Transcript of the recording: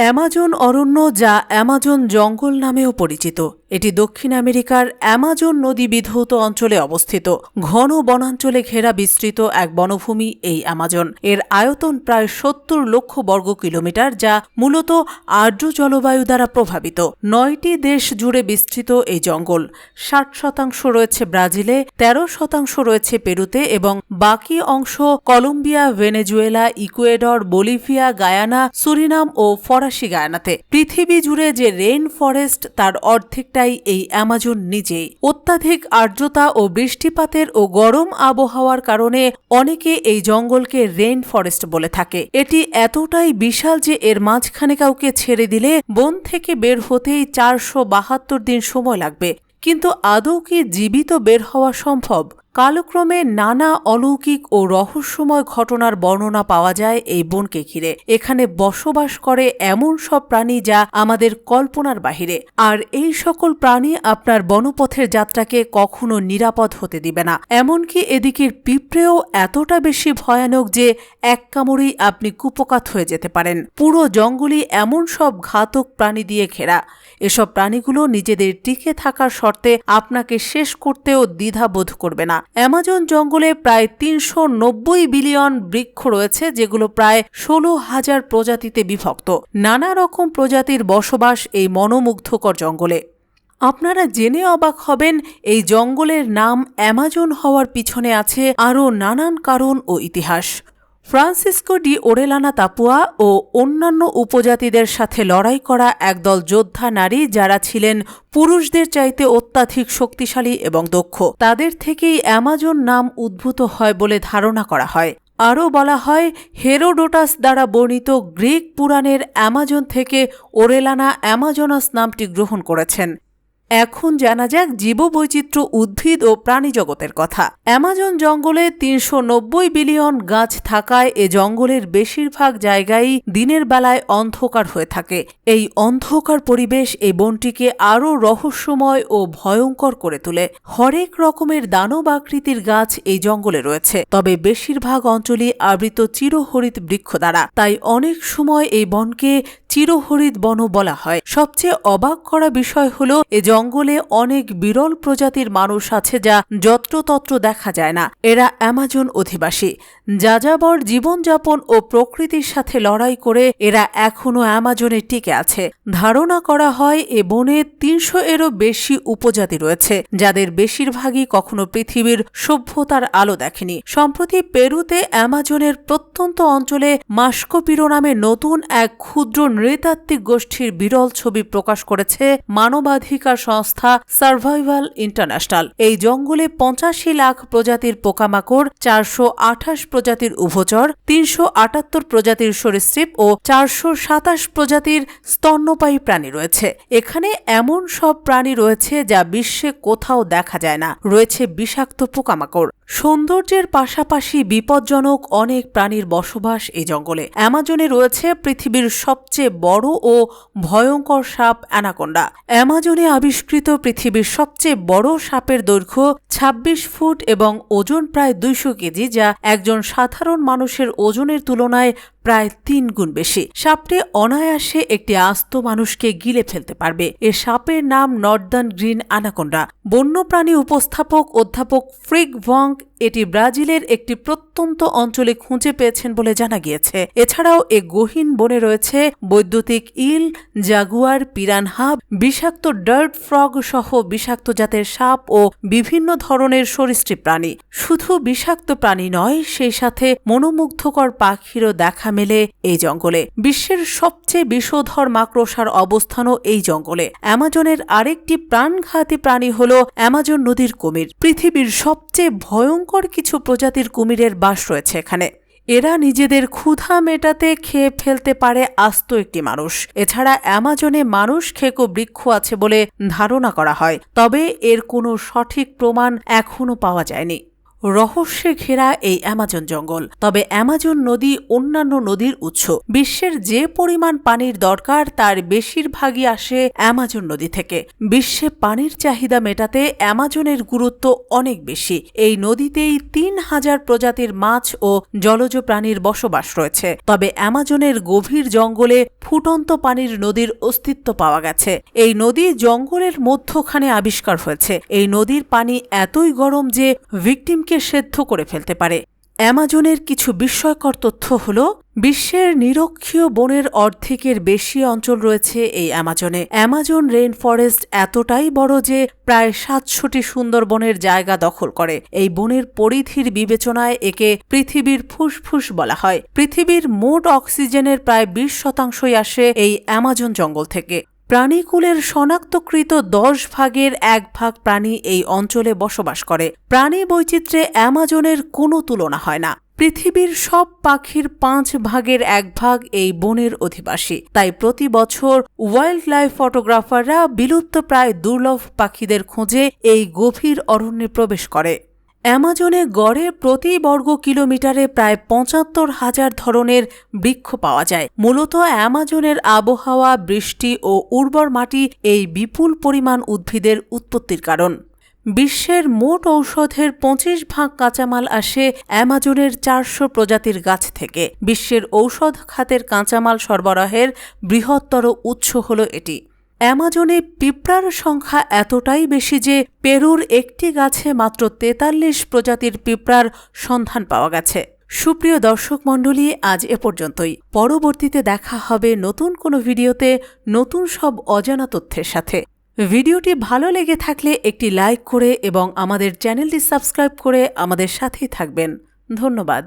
Amazon অরণ্য, যা Amazon জঙ্গল নামেও পরিচিত, এটি দক্ষিণ আমেরিকার অ্যামাজন নদী বিধৌত অঞ্চলে অবস্থিত। ঘন বনাঞ্চলে ঘেরা বিস্তৃত এক বনভূমি এই অ্যামাজন। এর আয়তন প্রায় ৭০ লক্ষ বর্গ কিলোমিটার, যা মূলত আর্দ্র জলবায়ু দ্বারা প্রভাবিত। ৯টি দেশ জুড়ে বিস্তৃত এই জঙ্গল। ৬০% রয়েছে ব্রাজিলে, ১৩% রয়েছে পেরুতে এবং বাকি অংশ Colombia, Venezuela, Ecuador, Bolivia, Guyana, Suriname ও ফরাসি গায়ানাতে। পৃথিবী জুড়ে যে রেইন ফরেস্ট, তার অর্ধেকটাই এই অ্যামাজন নিজেই। অত্যাধিক আর্দ্রতা ও বৃষ্টিপাতের ও গরম আবহাওয়ার কারণে অনেকে এই জঙ্গলকে রেইন ফরেস্ট বলে থাকে। এটি এতটাই বিশাল যে এর মাঝখানে কাউকে ছেড়ে দিলে বন থেকে বের হতেই ৪৭২ দিন সময় লাগবে। কিন্তু আদৌ কি জীবিত বের হওয়া সম্ভব? কালক্রমে নানা অলৌকিক ও রহস্যময় ঘটনার বর্ণনা পাওয়া যায় এই বনকে ঘিরে। এখানে বসবাস করে এমন সব প্রাণী যা আমাদের কল্পনার বাহিরে। আর এই সকল প্রাণী আপনার বনপথের যাত্রাকে কখনো নিরাপদ হতে দিবে না। এমনকি এদিকের পিঁপড়েও এতটা বেশি ভয়ানক যে এক কামড়েই আপনি কুপোকাত হয়ে যেতে পারেন। পুরো জঙ্গলই এমন সব ঘাতক প্রাণী দিয়ে ঘেরা। এসব প্রাণীগুলো নিজেদের টিকে থাকার শর্তে আপনাকে শেষ করতেও দ্বিধাবোধ করবে না। অ্যামাজন জঙ্গলে প্রায় ৩৯০ বিলিয়ন বৃক্ষ রয়েছে, যেগুলো প্রায় ১৬,০০০ প্রজাতিতে বিভক্ত। নানা রকম প্রজাতির বসবাস এই মনোমুগ্ধকর জঙ্গলে। আপনারা জেনে অবাক হবেন, এই জঙ্গলের নাম অ্যামাজন হওয়ার পিছনে আছে আরও নানান কারণ ও ইতিহাস। ফ্রান্সিসকো ডি ওরেলানা তাপুয়া ও অন্যান্য উপজাতিদের সাথে লড়াই করা একদল যোদ্ধা নারী, যারা ছিলেন পুরুষদের চাইতে অত্যাধিক শক্তিশালী এবং দক্ষ, তাদের থেকেই অ্যামাজন নাম উদ্ভূত হয় বলে ধারণা করা হয়। আরও বলা হয়, হেরোডোটাস দ্বারা বর্ণিত গ্রিক পুরাণের অ্যামাজন থেকে ওরেলানা অ্যামাজনাস নামটি গ্রহণ করেছেন। এখন জানা যাক জীববৈচিত্র্য, উদ্ভিদ ও প্রাণী জগতের কথা। অ্যামাজন জঙ্গলে ৩৯০ বিলিয়ন গাছ থাকায় এ জঙ্গলের বেশিরভাগ জায়গায় দিনের বেলায় অন্ধকার হয়ে থাকে। এই অন্ধকার পরিবেশ এই বনটিকে আরও রহস্যময় ও ভয়ঙ্কর করে তোলে। হরেক রকমের দানব আকৃতির গাছ এই জঙ্গলে রয়েছে, তবে বেশিরভাগ অঞ্চলই আবৃত চিরহরিৎ বৃক্ষ দ্বারা। তাই অনেক সময় এই বনকে চিরহরিৎ বনও বলা হয়। সবচেয়ে অবাক করা বিষয় হল, এ জঙ্গলে অনেক বিরল প্রজাতির মানুষ আছে যা যত্রতত্র দেখা যায় না। এরা অ্যামাজন অধিবাসী। যাযাবর জীবনযাপন ও প্রকৃতির সাথে লড়াই করে এরা এখনও অ্যামাজনে টিকে আছে। ধারণা করা হয় এ বনে ৩০০-এরও বেশি উপজাতি রয়েছে, যাদের বেশিরভাগই কখনো পৃথিবীর সভ্যতার আলো দেখেনি। সম্প্রতি পেরুতে অ্যামাজনের প্রত্যন্ত অঞ্চলে মাস্কোপিরো নামে নতুন এক ক্ষুদ্র নৃতাত্ত্বিক গোষ্ঠীর বিরল ছবি প্রকাশ করেছে মানবাধিকার সংস্থা সার্ভাইভাল ইন্টারন্যাশনাল। এই জঙ্গলে ৮৫ লাখ প্রজাতির পোকামাকড়, ৪২৮ প্রজাতির উভচর, ৩৭৮ প্রজাতির সরীসৃপ ও ৪২৭ প্রজাতির স্তন্যপায়ী প্রাণী রয়েছে। এখানে এমন সব প্রাণী রয়েছে যা বিশ্বে কোথাও দেখা যায় না। রয়েছে বিষাক্ত পোকামাকড়। সৌন্দর্যের পাশাপাশি বিপজ্জনক অনেক প্রাণীর বসবাস এই জঙ্গলে। অ্যামাজনে রয়েছে পৃথিবীর সবচেয়ে বড় ও ভয়ঙ্কর সাপ অ্যানাকোন্ডা। অ্যামাজনে আবিষ্কৃত পৃথিবীর সবচেয়ে বড় সাপের দৈর্ঘ্য ২৬ ফুট এবং ওজন প্রায় ২০০ কেজি, যা একজন সাধারণ মানুষের ওজনের তুলনায় প্রায় ৩ গুণ বেশি। সাপটি অনায়াসে একটি আস্ত মানুষকে গিলে ফেলতে পারবে। এ সাপের নাম নর্দার্ন গ্রিন অ্যানাকোন্ডা। বন্যপ্রাণী উপস্থাপক অধ্যাপক ফ্রিক ভঙ্ক এটি ব্রাজিলের একটি প্রত্যন্ত অঞ্চলে খুঁজে পেয়েছেন বলে জানা গিয়েছে। এছাড়াও এ গহীন বনে রয়েছে বৈদ্যুতিক ইল, জাগুয়ার, পিরানহা, বিষাক্ত ডার্ট ফ্রগ সহ বিষাক্ত জাতের সাপ ও বিভিন্ন ধরনের সরীসৃপ প্রাণী। শুধু বিষাক্ত প্রাণী নয়, সেই সাথে মনোমুগ্ধকর পাখিরও দেখা মেলে এই জঙ্গলে। বিশ্বের সবচেয়ে বিষধর মাকড়সার অবস্থানও এই জঙ্গলে। অ্যামাজনের আরেকটি প্রাণঘাতী প্রাণী হল অ্যামাজন নদীর কুমির। পৃথিবীর সবচেয়ে ভয়ঙ্কর কিছু প্রজাতির কুমিরের বাস রয়েছে এখানে। এরা নিজেদের ক্ষুধা মেটাতে খেয়ে ফেলতে পারে আস্ত একটি মানুষ। এছাড়া অ্যামাজনে মানুষ খেকো বৃক্ষ আছে বলে ধারণা করা হয়, তবে এর কোনো সঠিক প্রমাণ এখনও পাওয়া যায়নি। রহস্যে ঘেরা এই অ্যামাজন জঙ্গল। তবে অ্যামাজন নদী অন্যান্য নদীর উৎস। বিশ্বের যে পরিমাণ পানির দরকার তার বেশিরভাগই আসে অ্যামাজন নদী থেকে। বিশ্বে পানির চাহিদা মেটাতে অ্যামাজনের গুরুত্ব অনেক বেশি। এই নদীতেই ৩,০০০ প্রজাতির মাছ ও জলজ প্রাণীর বসবাস রয়েছে। তবে অ্যামাজনের গভীর জঙ্গলে ফুটন্ত পানির নদীর অস্তিত্ব পাওয়া গেছে। এই নদী জঙ্গলের মধ্যখানে আবিষ্কার হয়েছে। এই নদীর পানি এতই গরম যে ভিকটিমকে সেদ্ধ করে ফেলতে পারে। অ্যামাজনের কিছু বিস্ময়কর তথ্য হল, বিশ্বের নিরক্ষীয় বনের অর্ধেকের বেশি অঞ্চল রয়েছে এই অ্যামাজনে। অ্যামাজন রেইন ফরেস্ট এতটাই বড় যে প্রায় ৭০০টি সুন্দরবনের জায়গা দখল করে। এই বনের পরিধির বিবেচনায় একে পৃথিবীর ফুসফুস বলা হয়। পৃথিবীর মোট অক্সিজেনের প্রায় ২০% আসে এই অ্যামাজন জঙ্গল থেকে। প্রাণীকুলের শনাক্তকৃত ১০ ভাগের ১ ভাগ প্রাণী এই অঞ্চলে বসবাস করে। প্রাণী বৈচিত্র্যে অ্যামাজনের কোনো তুলনা হয় না। পৃথিবীর সব পাখির ৫ ভাগের ১ ভাগ এই বনের অধিবাসী। তাই প্রতি বছর ওয়াইল্ড লাইফ ফটোগ্রাফাররা বিলুপ্তপ্রায় দুর্লভ পাখিদের খোঁজে এই গভীর অরণ্যে প্রবেশ করে। অ্যামাজনে গড়ে প্রতি বর্গ কিলোমিটারে প্রায় ৭৫,০০০ ধরনের বৃক্ষ পাওয়া যায়। মূলত অ্যামাজনের আবহাওয়া, বৃষ্টি ও উর্বর মাটি এই বিপুল পরিমাণ উদ্ভিদের উৎপত্তির কারণ। বিশ্বের মোট ঔষধের ২৫ ভাগ কাঁচামাল আসে অ্যামাজনের ৪০০ প্রজাতির গাছ থেকে। বিশ্বের ঔষধ খাতের কাঁচামাল সরবরাহের বৃহত্তর উৎস হল এটি। অ্যামাজনে পিঁপড়ার সংখ্যা এতটাই বেশি যে পেরুর একটি গাছে মাত্র ৪৩ প্রজাতির পিঁপড়ার সন্ধান পাওয়া গেছে। সুপ্রিয় দর্শক মণ্ডলী, আজ এ পর্যন্তই। পরবর্তীতে দেখা হবে নতুন কোনো ভিডিওতে নতুন সব অজানা তথ্যের সাথে। ভিডিওটি ভালো লেগে থাকলে একটি লাইক করে এবং আমাদের চ্যানেলটি সাবস্ক্রাইব করে আমাদের সাথেই থাকবেন। ধন্যবাদ।